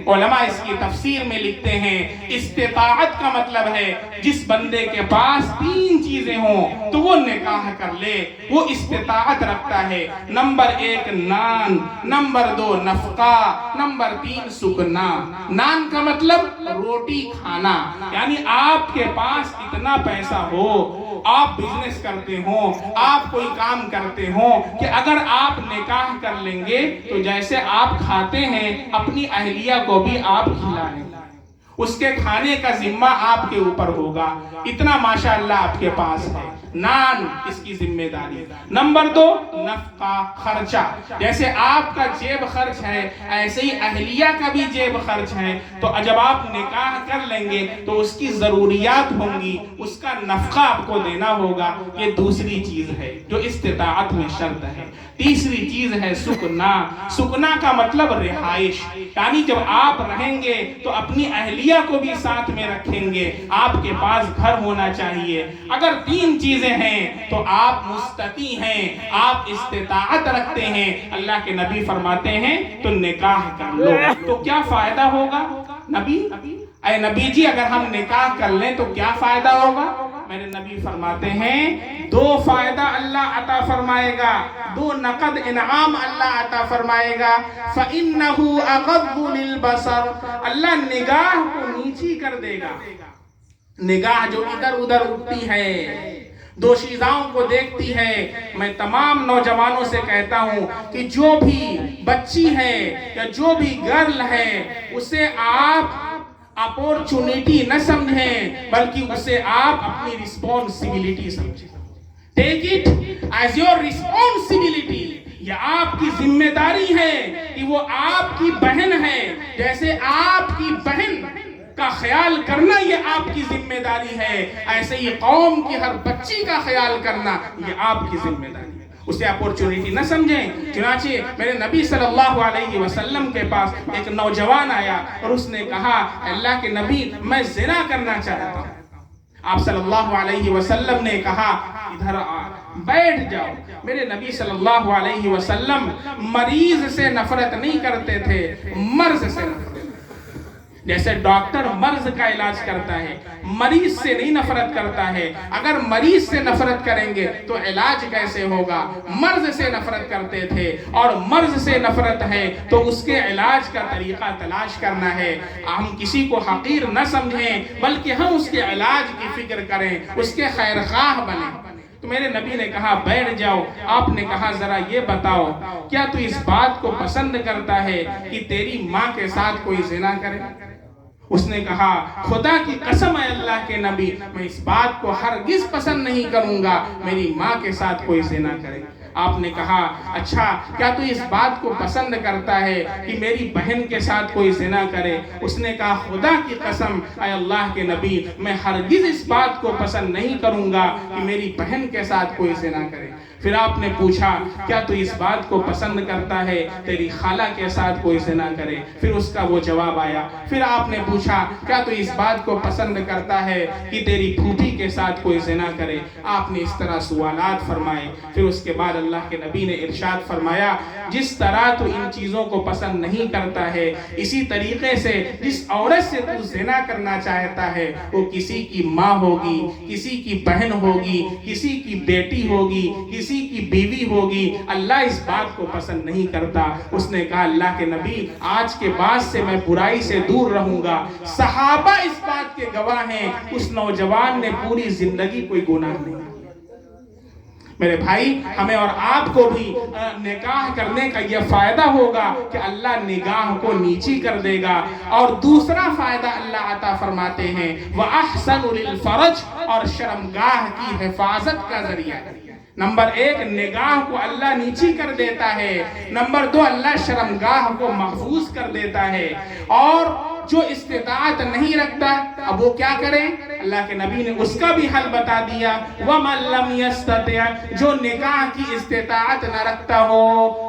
علماء اس کی تفسیر میں لکھتے ہیں استطاعت کا مطلب ہے جس بندے کے پاس 3 چیزیں ہوں تو وہ نکاح کر لے، وہ استطاعت رکھتا ہے۔ نمبر 1 نان، نمبر 2 نفقہ، نمبر 3 سکنا۔ نان کا مطلب روٹی کھانا، یعنی آپ کے پاس اتنا پیسہ ہو، آپ بزنس کرتے ہوں، آپ کوئی کام کرتے ہوں کہ اگر آپ نکاح کر لیں گے تو جیسے آپ کھاتے ہیں اپنی اہلیہ کو بھی آپ کھلائیں، اس کے کھانے کا ذمہ آپ کے اوپر ہوگا، اتنا ماشاءاللہ آپ کے پاس ہے۔ نان اس کی ذمہ داری۔ نمبر 2 نفقہ، خرچہ، جیسے آپ کا جیب خرچ ہے ایسے ہی اہلیہ کا بھی جیب خرچ ہے، تو جب آپ نکاح کر لیں گے تو اس کی ضروریات ہوں گی، اس کا نفقہ آپ کو دینا ہوگا۔ یہ دوسری چیز ہے جو استطاعت میں شرط ہے۔ تیسری چیز ہے سکنا۔ سکنا کا مطلب رہائش، یعنی جب آپ رہیں گے تو اپنی اہلیہ کو بھی ساتھ میں رکھیں گے، آپ کے پاس گھر ہونا چاہیے۔ اگر 3 چیزیں ہیں تو آپ مستطیع ہیں، آپ استطاعت رکھتے ہیں۔ اللہ کے نبی فرماتے ہیں تو نکاح کر لو۔ تو کیا فائدہ ہوگا؟ اے نبی جی اگر ہم نکاح کر لیں تو کیا فائدہ ہوگا؟ میرے نبی فرماتے ہیں 2 فائدہ اللہ عطا فرمائے گا، 2 نقد انعام اللہ عطا فرمائے گا۔ فَإِنَّهُ أَغَضُّ لِلْبَصَرِ، اللہ نگاہ کو نیچی کر دے گا۔ نگاہ جو ادھر ادھر اٹھتی ہے، دوشیزاؤں کو دیکھتی ہے۔ میں تمام نوجوانوں سے کہتا ہوں کہ جو بھی بچی ہے یا جو بھی گرل ہے اسے آپ اپورچونٹی نہ سمجھیں بلکہ اسے آپ اپنی رسپانسبلٹی سمجھیں۔ Take it as your responsibility, یہ آپ کی ذمہ داری ہے کہ وہ آپ کی بہن ہے، جیسے آپ کی بہن کا خیال کرنا یہ آپ کی ذمہ داری ہے، ایسے ہی قوم کی ہر بچی کا خیال کرنا یہ آپ کی ذمہ داری ہے۔ اسے اپورچونٹی نہ سمجھیں۔ چنانچہ میرے نبی صلی اللہ علیہ وسلم کے پاس ایک نوجوان آیا اور اس نے کہا اللہ کے نبی میں زنا کرنا چاہتا ہوں۔ آپ صلی اللہ علیہ وسلم نے کہا ادھر آ، بیٹھ جاؤ۔ میرے نبی صلی اللہ علیہ وسلم مریض سے نفرت نہیں کرتے تھے، مرض سے نفرت۔ جیسے ڈاکٹر مرض کا علاج کرتا ہے، مریض سے نہیں نفرت کرتا ہے۔ اگر مریض سے نفرت کریں گے تو علاج کیسے ہوگا؟ مرض سے نفرت کرتے تھے، اور مرض سے نفرت ہے تو اس کے علاج کا طریقہ تلاش کرنا ہے۔ ہم کسی کو حقیر نہ سمجھیں بلکہ ہم اس کے علاج کی فکر کریں، اس کے خیر خواہ بنیں۔ تو میرے نبی نے کہا بیٹھ جاؤ۔ آپ نے کہا ذرا یہ بتاؤ کیا تو اس بات کو پسند کرتا ہے کہ تیری ماں کے ساتھ کوئی زنا کرے؟ اس نے کہا خدا کی قسم ہے اللہ کے نبی میں اس بات کو ہرگز پسند نہیں کروں گا میری ماں کے ساتھ کوئی زنا کرے۔ آپ نے کہا اچھا کیا تو اس بات کو پسند کرتا ہے کہ میری بہن کے ساتھ کوئی زنا کرے؟ اس نے کہا خدا کی قسم اے اللہ کے نبی میں ہرگز اس بات کو پسند نہیں کروں گا کہ میری بہن کے ساتھ کوئی زنا کرے۔ پھر آپ نے پوچھا کیا تو اس بات کو پسند کرتا ہے تیری خالہ کے ساتھ کوئی زنا کرے؟ پھر اس کا وہ جواب آیا۔ پھر آپ نے پوچھا کیا تو اس بات کو پسند کرتا ہے کہ تیری پھوپھی کے ساتھ کوئی زنا کرے؟ آپ نے اس طرح سوالات فرمائے۔ پھر اس کے بعد اللہ کے نبی نے ارشاد فرمایا جس طرح تو ان چیزوں کو پسند نہیں کرتا ہے اسی طریقے سے جس عورت سے تو زنا کرنا چاہتا ہے وہ کسی کی ماں ہوگی، کسی کی بہن ہوگی، کسی کی بیٹی ہوگی، کسی کی بیوی ہوگی، اللہ اس بات کو پسند نہیں کرتا۔ اس نے کہا اللہ کے نبی آج کے بعد سے میں برائی سے دور رہوں گا۔ صحابہ اس بات کے گواہ ہیں اس نوجوان نے پوری زندگی کوئی گناہ نہیں۔ میرے بھائی ہمیں اور آپ کو بھی نکاح کرنے کا یہ فائدہ ہوگا کہ اللہ نگاہ کو نیچی کر دے گا۔ اور دوسرا فائدہ اللہ عطا فرماتے ہیں وَأَحْسَنُ لِلْفَرَجِ، اور شرمگاہ کی حفاظت کا ذریعہ۔ نمبر 1 نگاہ کو اللہ نیچی کر دیتا ہے، نمبر 2 اللہ شرمگاہ کو محفوظ کر دیتا ہے۔ اور جو استطاعت نہیں رکھتا اب وہ کیا کرے؟ اللہ کے نبی نے اس کا بھی حل بتا دیا وَمَن لَمْ يَسْتَطِعْ، جو نکاح کی استطاعت نہ رکھتا ہو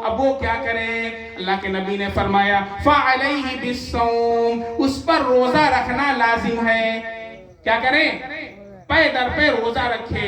اب وہ کیا کرے؟ اللہ کے نبی نے فرمایا فَعَلَيْهِ بِالصَّوْمِ، اس پر روزہ رکھنا لازم ہے۔ کیا کرے؟ پے در پہ روزہ رکھے۔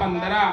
15